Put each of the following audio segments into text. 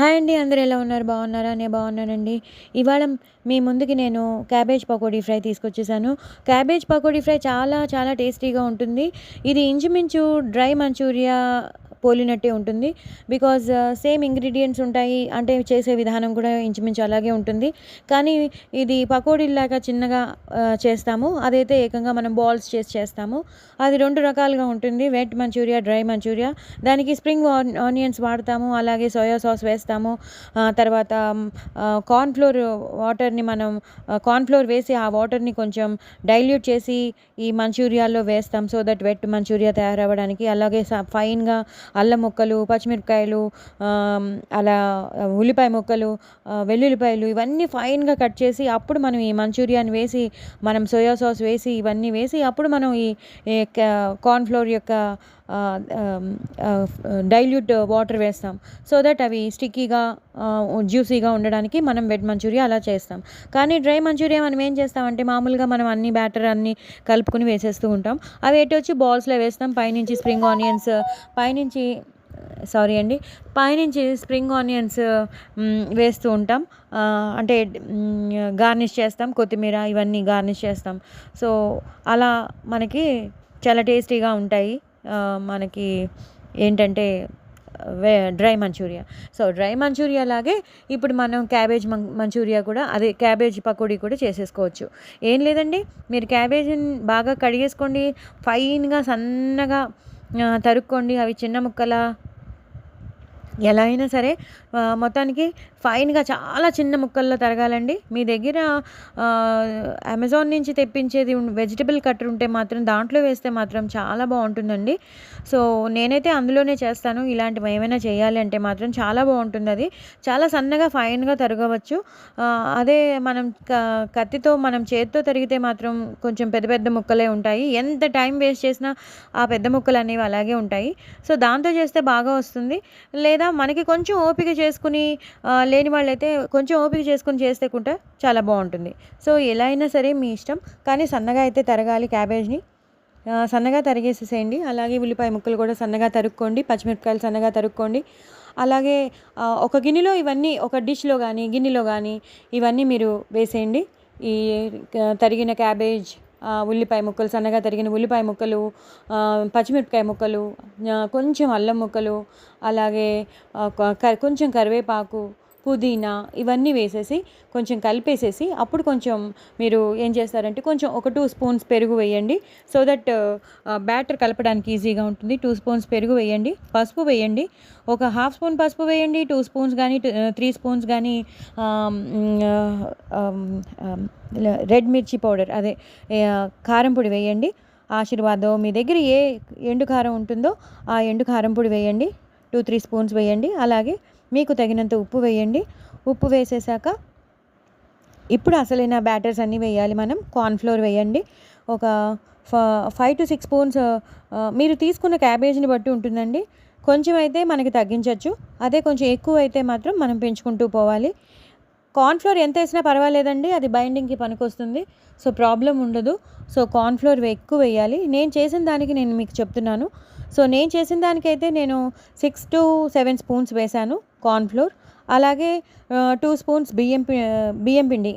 Hi అండి. అందరూ ఎలా ఉన్నారు? బాగున్నారా? నేను బాగున్నానండి. ఇవాళ మీ ముందుకి నేను క్యాబేజ్ పకోడీ ఫ్రై తీసుకొచ్చేసాను. క్యాబేజ్ పకోడీ ఫ్రై చాలా చాలా టేస్టీగా ఉంటుంది. ఇది ఇంచుమించు డ్రై మంచూరియా పోలినట్టే ఉంటుంది. బికాజ్ సేమ్ ఇంగ్రీడియంట్స్ ఉంటాయి. అంటే చేసే విధానం కూడా ఇంచుమించు అలాగే ఉంటుంది. కానీ ఇది పకోడీలాగా చిన్నగా చేస్తాము. అదైతే ఏకంగా మనం బాల్స్ చేస్తాము. అది 2 రకాలుగా ఉంటుంది. Wet Manchuria, dry Manchuria. దానికి స్ప్రింగ్ ఆనియన్స్ వాడతాము. అలాగే సోయా సాస్ వేస్తాము. తర్వాత కార్న్‌ఫ్లోర్ వాటర్‌ని మనం కార్న్‌ఫ్లోర్ వేసి ఆ వాటర్‌ని కొంచెం డైల్యూట్ చేసి ఈ మంచూరియాలో వేస్తాం. సో దట్ వెట్ మంచూరియా తయారవ్వడానికి. అలాగే ఫైన్‌గా అల్లం ముక్కలు, పచ్చిమిరపకాయలు, అలా ఉల్లిపాయ ముక్కలు, వెల్లుల్లిపాయలు ఇవన్నీ ఫైన్‌గా కట్ చేసి అప్పుడు మనం ఈ మంచూరియాని వేసి మనం సోయా సాస్ వేసి ఇవన్నీ వేసి అప్పుడు మనం ఈ కార్న్‌ఫ్లోర్ యొక్క డైల్యూట్ వాటర్ వేస్తాం. సో దట్ అవి స్టిక్కీగా జ్యూసీగా ఉండడానికి మనం వెజ్ మంచూరియా అలా చేస్తాం. కానీ డ్రై మంచూరియా మనం ఏం చేస్తామంటే మామూలుగా మనం అన్ని బ్యాటర్ అన్నీ కలుపుకొని వేసేస్తూ ఉంటాం. అవి ఎటొచ్చి బాల్స్లో వేస్తాం. పైనుంచి స్ప్రింగ్ ఆనియన్స్ పైనుంచి సారీ అండి పైనుంచి స్ప్రింగ్ ఆనియన్స్ వేస్తూ ఉంటాం. అంటే గార్నిష్ చేస్తాం. కొత్తిమీర ఇవన్నీ గార్నిష్ చేస్తాం. సో అలా మనకి చాలా టేస్టీగా ఉంటాయి. మనకి ఏంటంటే dry Manchuria. So dry Manchuria లాగే ఇప్పుడు మనం క్యాబేజ్ మంచూరియా కూడా అదే క్యాబేజ్ పకోడీ కూడా చేసేసుకోవచ్చు. ఏం లేదండి, మీరు క్యాబేజీని బాగా కడిగేసుకోండి. ఫైన్గా సన్నగా తరుక్కోండి. అవి చిన్న ముక్కల ఎలా అయినా సరే మొత్తానికి ఫైన్గా చాలా చిన్న ముక్కల్లో తరగాలండి. మీ దగ్గర అమెజాన్ నుంచి తెప్పించేది వెజిటబుల్ కట్టర్ ఉంటే మాత్రం దాంట్లో వేస్తే మాత్రం చాలా బాగుంటుందండి. సో నేనైతే అందులోనే చేస్తాను. ఇలాంటివి ఏమైనా చేయాలి అంటే మాత్రం చాలా బాగుంటుంది. అది చాలా సన్నగా ఫైన్గా తరగవచ్చు. అదే మనం కత్తితో మనం చేతితో తరిగితే మాత్రం కొంచెం పెద్ద పెద్ద ముక్కలే ఉంటాయి. ఎంత టైం వేస్ట్ చేసినా ఆ పెద్ద ముక్కలు అనేవి అలాగే ఉంటాయి. సో దాంతో చేస్తే బాగా వస్తుంది. లేదా మనకి కొంచెం ఓపిక చేసుకుని లేని వాళ్ళైతే కొంచెం ఓపిక చేసుకుని చేస్తే కూడా చాలా బాగుంటుంది. సో ఎలా అయినా సరే మీ ఇష్టం. కానీ సన్నగా అయితే తరగాలి క్యాబేజ్ని. సన్నగా తరిగేసేసేయండి. అలాగే ఉల్లిపాయ ముక్కలు కూడా సన్నగా తరుక్కోండి. పచ్చిమిరపకాయలు సన్నగా తరుక్కోండి. అలాగే ఒక గిన్నెలో ఇవన్నీ ఒక డిష్లో కానీ గిన్నెలో కానీ ఇవన్నీ మీరు వేసేయండి. ఈ తరిగిన క్యాబేజ్, ఉల్లిపాయ ముక్కలు, సన్నగా తరిగిన ఉల్లిపాయ ముక్కలు, పచ్చిమిరపకాయ ముక్కలు, కొంచెం అల్లం ముక్కలు, అలాగే కొంచెం కరివేపాకు, పుదీనా ఇవన్నీ వేసేసి కొంచెం కలిపేసేసి అప్పుడు కొంచెం మీరు ఏం చేస్తారంటే కొంచెం ఒక 2 స్పూన్స్ పెరుగు వేయండి. సో దట్ బ్యాటర్ కలపడానికి ఈజీగా ఉంటుంది. 2 స్పూన్స్ పెరుగు వేయండి. పసుపు వేయండి. ఒక హాఫ్ స్పూన్ పసుపు వేయండి. 2 స్పూన్స్ కానీ 3 స్పూన్స్ కానీ రెడ్ మిర్చి పౌడర్ అదే కారం పొడి వేయండి. ఆశీర్వాదో మీ దగ్గర ఏ ఎండు కారం ఉంటుందో ఆ ఎండు కారం పొడి వేయండి. 2-3 స్పూన్స్ వేయండి. అలాగే మీకు తగినంత ఉప్పు వేయండి. ఉప్పు వేసేసాక ఇప్పుడు అసలైన బ్యాటర్స్ అన్నీ వేయాలి. మనం కార్న్‌ఫ్లోర్ వేయండి. ఒక 5-6 స్పూన్స్. మీరు తీసుకున్న క్యాబేజీని బట్టి ఉంటుందండి. కొంచెం అయితే మనకి తగ్గించవచ్చు. అదే కొంచెం ఎక్కువ అయితే మాత్రం మనం పెంచుకుంటూ పోవాలి. కార్న్‌ఫ్లోర్ ఎంత వేసినా పర్వాలేదండి. అది బైండింగ్‌కి పనికొస్తుంది. సో ప్రాబ్లం ఉండదు. సో కార్న్‌ఫ్లోర్ ఎక్కువ వేయాలి. నేను చేసిన దానికి నేను మీకు చెప్తున్నాను. సో నేను చేసిన దానికైతే నేను 6-7 స్పూన్స్ వేశాను కార్న్‌ఫ్లోర్. అలాగే 2 స్పూన్స్ బియ్యం పిండి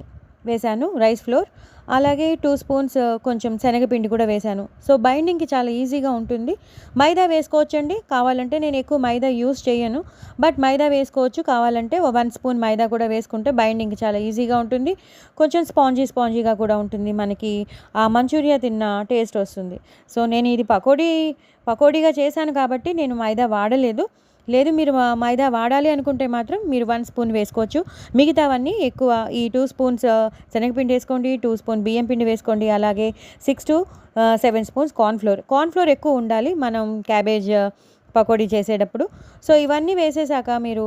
వేశాను, రైస్ ఫ్లోర్. అలాగే 2 స్పూన్స్ కొంచెం శనగపిండి కూడా వేశాను. సో బైండింగ్కి చాలా ఈజీగా ఉంటుంది. మైదా వేసుకోవచ్చండి కావాలంటే. నేను ఎక్కువ మైదా యూస్ చేయను. బట్ మైదా వేసుకోవచ్చు కావాలంటే. 1 స్పూన్ మైదా కూడా వేసుకుంటే బైండింగ్కి చాలా ఈజీగా ఉంటుంది. కొంచెం స్పాంజీగా కూడా ఉంటుంది. మనకి ఆ మంచూరియా తిన్న టేస్ట్ వస్తుంది. సో నేను ఇది పకోడీగా చేశాను కాబట్టి నేను మైదా వాడలేదు. లేదు మీరు మైదా వాడాలి అనుకుంటే మాత్రం మీరు 1 స్పూన్ వేసుకోవచ్చు. మిగతావన్నీ ఎక్కువ ఈ 2 స్పూన్స్ శనగపిండి వేసుకోండి, 2 స్పూన్ బియ్యం పిండి వేసుకోండి. అలాగే 6-7 స్పూన్స్ కార్న్‌ఫ్లోర్ ఎక్కువ ఉండాలి మనం క్యాబేజ్ పకోడీ చేసేటప్పుడు. సో ఇవన్నీ వేసేసాక మీరు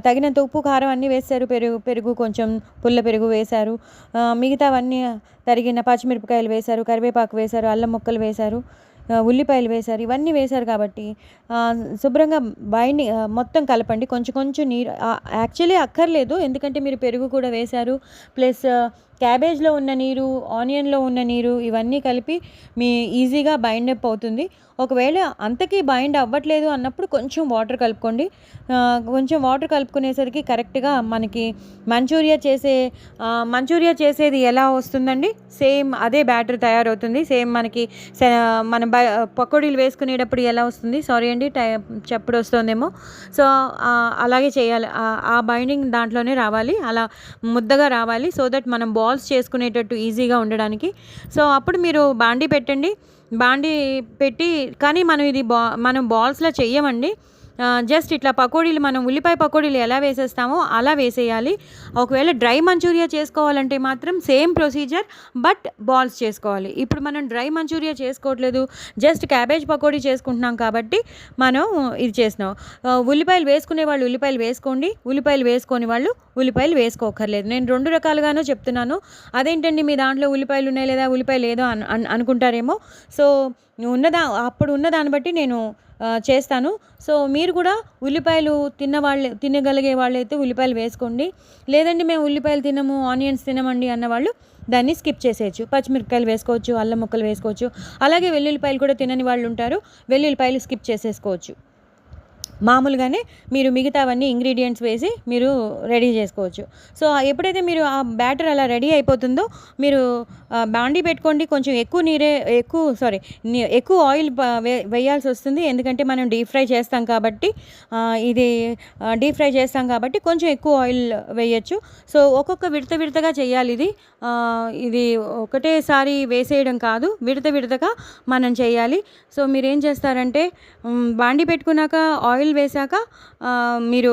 తగినంత ఉప్పు, కారం అన్నీ వేశారు. పెరుగు కొంచెం పుల్ల పెరుగు వేశారు. మిగతావన్నీ తరిగిన పచ్చిమిరపకాయలు వేశారు, కరివేపాకు వేశారు, అల్లం ముక్కలు వేశారు. ఉల్లిపాయలు వేశారు, ఇవన్నీ వేశారు కాబట్టి శుభ్రంగా మొత్తం కలపండి. కొంచెం కొంచెం నీరు యాక్చువల్లీ అక్కర్లేదు, ఎందుకంటే మీరు పెరుగు కూడా వేశారు, ప్లస్ క్యాబేజ్లో ఉన్న నీరు, ఆనియన్లో ఉన్న నీరు ఇవన్నీ కలిపి మీ ఈజీగా బైండ్ అప్ అవుతుంది. ఒకవేళ అంతకీ బైండ్ అవ్వట్లేదు అన్నప్పుడు కొంచెం వాటర్ కలుపుకోండి. కొంచెం వాటర్ కలుపుకునేసరికి కరెక్ట్గా మనకి మంచూరియా చేసేది ఎలా వస్తుందండి, సేమ్ అదే బ్యాటర్ తయారవుతుంది. సేమ్ మనకి మనం పకోడీలు వేసుకునేటప్పుడు ఎలా వస్తుంది, సారీ అండి చెప్పుడు వస్తుందేమో, సో అలాగే చేయాలి. ఆ బైండింగ్ దాంట్లోనే రావాలి, అలా ముద్దగా రావాలి, సో దట్ మనం బాల్స్ చేసుకునేటట్టు ఈజీగా ఉండడానికి. సో అప్పుడు మీరు బాండీ పెట్టి, కానీ మనం బాల్స్లా చెయ్యమండి. జస్ట్ ఇట్లా పకోడీలు, మనం ఉల్లిపాయ పకోడీలు ఎలా వేసేస్తామో అలా వేసేయాలి. ఒకవేళ డ్రై మంచూరియా చేసుకోవాలంటే మాత్రం సేమ్ ప్రొసీజర్, బట్ బాల్స్ చేసుకోవాలి. ఇప్పుడు మనం డ్రై మంచూరియా చేసుకోవట్లేదు, జస్ట్ క్యాబేజ్ పకోడీ చేసుకుంటున్నాం కాబట్టి మనం ఇది చేసినాం. ఉల్లిపాయలు వేసుకునే వాళ్ళు ఉల్లిపాయలు వేసుకోండి, ఉల్లిపాయలు వేసుకొని వాళ్ళు ఉల్లిపాయలు వేసుకోకర్లేదు. నేను 2 రకాలుగానూ చెప్తున్నాను. అదేంటండి మీ దాంట్లో ఉల్లిపాయలు ఉన్నాయి లేదా ఉల్లిపాయలు లేదో అనుకుంటారేమో. సో అప్పుడు ఉన్న దాన్ని బట్టి నేను చేస్తాను. సో మీరు కూడా ఉల్లిపాయలు తినగలిగే వాళ్ళైతే ఉల్లిపాయలు వేసుకోండి. లేదండి మేము ఉల్లిపాయలు తినము, ఆనియన్స్ తినమండి అన్నవాళ్ళు దాన్ని స్కిప్ చేసేయచ్చు. పచ్చిమిరపకాయలు వేసుకోవచ్చు, అల్లం ముక్కలు వేసుకోవచ్చు, అలాగే వెల్లుల్లిపాయలు కూడా తినని వాళ్ళు ఉంటారు, వెల్లుల్లిపాయలు స్కిప్ చేసేసుకోవచ్చు. మామూలుగానే మీరు మిగతావన్నీ ఇంగ్రీడియంట్స్ వేసి మీరు రెడీ చేసుకోవచ్చు. సో ఎప్పుడైతే మీరు ఆ బ్యాటర్ అలా రెడీ అయిపోతుందో మీరు బాండీ పెట్టుకోండి. కొంచెం ఎక్కువ ఆయిల్ వేయాల్సి వస్తుంది, ఎందుకంటే మనం డీప్ ఫ్రై చేస్తాం కాబట్టి కొంచెం ఎక్కువ ఆయిల్ వేయచ్చు. సో ఒక్కొక్క విడతగా చేయాలి. ఇది ఒకటేసారి వేసేయడం కాదు, విడతగా మనం చేయాలి. సో మీరు ఏం చేస్తారంటే బాండీ పెట్టుకున్నాక ఆయిల్ వేశాక మీరు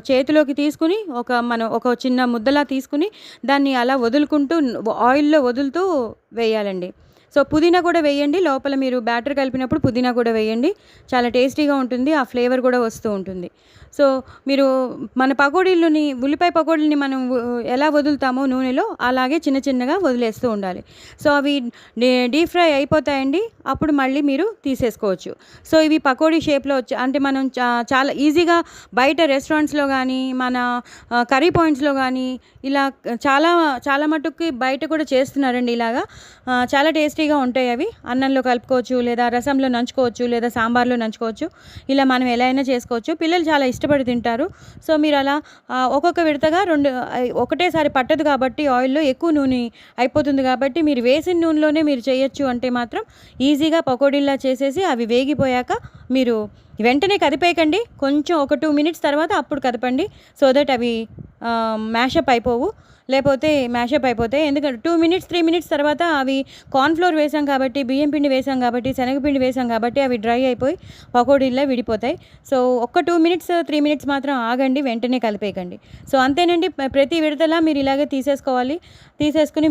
చేతిలోకి తీసుకుని ఒక చిన్న ముద్దలా తీసుకుని దాన్ని అలా ఆయిల్లో వదులుతూ వేయాలండి. సో పుదీనా కూడా వేయండి, లోపల మీరు బ్యాటర్ కలిపినప్పుడు పుదీనా కూడా వేయండి, చాలా టేస్టీగా ఉంటుంది, ఆ ఫ్లేవర్ కూడా వస్తూ ఉంటుంది. సో మీరు మన ఉల్లిపాయ పకోడీలని మనం ఎలా వదులుతామో నూనెలో, అలాగే చిన్నగా వదిలేస్తూ ఉండాలి. సో అవి డీప్ ఫ్రై అయిపోతాయండి, అప్పుడు మళ్ళీ మీరు తీసేసుకోవచ్చు. సో ఇవి పకోడీ షేప్లో అంటే మనం చాలా ఈజీగా బయట రెస్టారెంట్స్లో కానీ మన కర్రీ పాయింట్స్లో కానీ ఇలా చాలా మటుకు బయట కూడా చేస్తున్నారండి. ఇలాగా చాలా టేస్టీగా ఉంటాయి. అవి అన్నంలో కలుపుకోవచ్చు, లేదా రసంలో నంచుకోవచ్చు, లేదా సాంబార్లో నంచుకోవచ్చు. ఇలా మనం ఎలా అయినా చేసుకోవచ్చు, పిల్లలు చాలా ఇష్టపడి తింటారు. సో మీరు అలా ఒక్కొక్క విడతగా ఒకటేసారి పట్టదు కాబట్టి ఆయిల్లో ఎక్కువ నూనె అయిపోతుంది కాబట్టి మీరు వేసిన నూనెలోనే మీరు చేయొచ్చు అంటే మాత్రం ఈజీగా పకోడీలా చేసేసి అవి వేగిపోయాక మీరు వెంటనే కదిపేయకండి, కొంచెం ఒక 2 మినిట్స్ తర్వాత అప్పుడు కదపండి, సో దట్ అవి మ్యాషప్ అయిపోతాయి. ఎందుకంటే 2 మినిట్స్ 3 మినిట్స్ తర్వాత అవి కార్న్ఫ్లోర్ వేసాం కాబట్టి, బియ్యం పిండి వేసాం కాబట్టి, శనగపిండి వేసాం కాబట్టి అవి డ్రై అయిపోయి పకోడీల్లో విడిపోతాయి. సో ఒక్క 2 మినిట్స్ 3 మినిట్స్ మాత్రం ఆగండి, వెంటనే కలిపేయకండి. సో అంతేనండి, ప్రతి విడతలా మీరు ఇలాగే తీసేసుకుని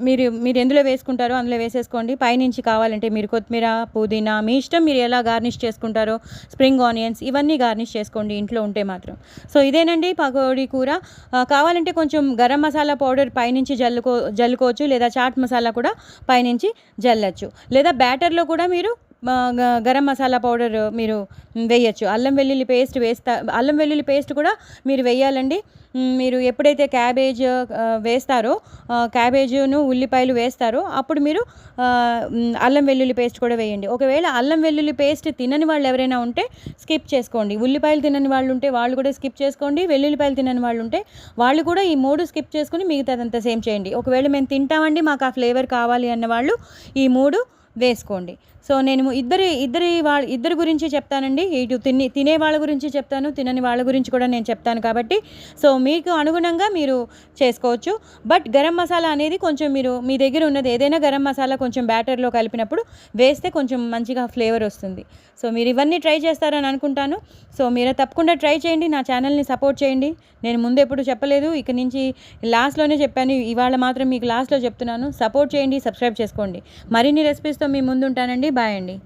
మీరు ఎందులో వేసుకుంటారో అందులో వేసేసుకోండి. పైనుంచి కావాలంటే మీరు కొత్తిమీర, పుదీనా మీ ఇష్టం, మీరు ఎలా గార్నిష్ చేసుకుంటారో, స్ప్రింగ్ ఆనియన్స్ ఇవన్నీ గార్నిష్ చేసుకోండి ఇంట్లో ఉంటే మాత్రం. సో ఇదేనండి పకోడీ కూర. కావాలంటే కొంచెం గరం మసాలా పౌడర్ పైనుంచి జల్లుకోవచ్చు, లేదా చాట్ మసాలా కూడా పైనుంచి జల్లచ్చు, లేదా బ్యాటర్లో కూడా మీరు గరం మసాలా పౌడర్ మీరు వేయచ్చు. అల్లం వెల్లుల్లి పేస్ట్ కూడా మీరు వేయాలండి. మీరు ఎప్పుడైతే క్యాబేజును ఉల్లిపాయలు వేస్తారో అప్పుడు మీరు అల్లం వెల్లుల్లి పేస్ట్ కూడా వేయండి. ఒకవేళ అల్లం వెల్లుల్లి పేస్ట్ తినని వాళ్ళు ఎవరైనా ఉంటే స్కిప్ చేసుకోండి. ఉల్లిపాయలు తినని వాళ్ళు ఉంటే వాళ్ళు కూడా స్కిప్ చేసుకోండి, వెల్లుల్లిపాయలు తినని వాళ్ళు ఉంటే వాళ్ళు కూడా ఈ 3 స్కిప్ చేసుకుని మిగతాదంతా సేమ్ చేయండి. ఒకవేళ మేము తింటామండి, మాకు ఆ ఫ్లేవర్ కావాలి అన్న వాళ్ళు ఈ 3 వేసుకోండి. సో నేను ఇద్దరి గురించి చెప్తానండి, ఇటు తినే వాళ్ళ గురించి చెప్తాను, తినని వాళ్ళ గురించి కూడా నేను చెప్తాను కాబట్టి సో మీకు అనుగుణంగా మీరు చేసుకోవచ్చు. బట్ గరం మసాలా అనేది కొంచెం మీ దగ్గర ఉన్నది ఏదైనా గరం మసాలా కొంచెం బ్యాటర్లో కలిపినప్పుడు వేస్తే కొంచెం మంచిగా ఫ్లేవర్ వస్తుంది. సో మీరు ఇవన్నీ ట్రై చేస్తారని అనుకుంటాను. సో మీరు తప్పకుండా ట్రై చేయండి, నా ఛానల్ని సపోర్ట్ చేయండి. నేను ముందు ఎప్పుడు చెప్పలేదు, ఇక నుంచి లాస్ట్లోనే చెప్పాను, ఇవాళ మాత్రం మీకు లాస్ట్లో చెప్తున్నాను. సపోర్ట్ చేయండి, సబ్స్క్రైబ్ చేసుకోండి. మరిన్ని రెసిపీస్తో మీ ముందు ఉంటానండి. బాయ్ అండి.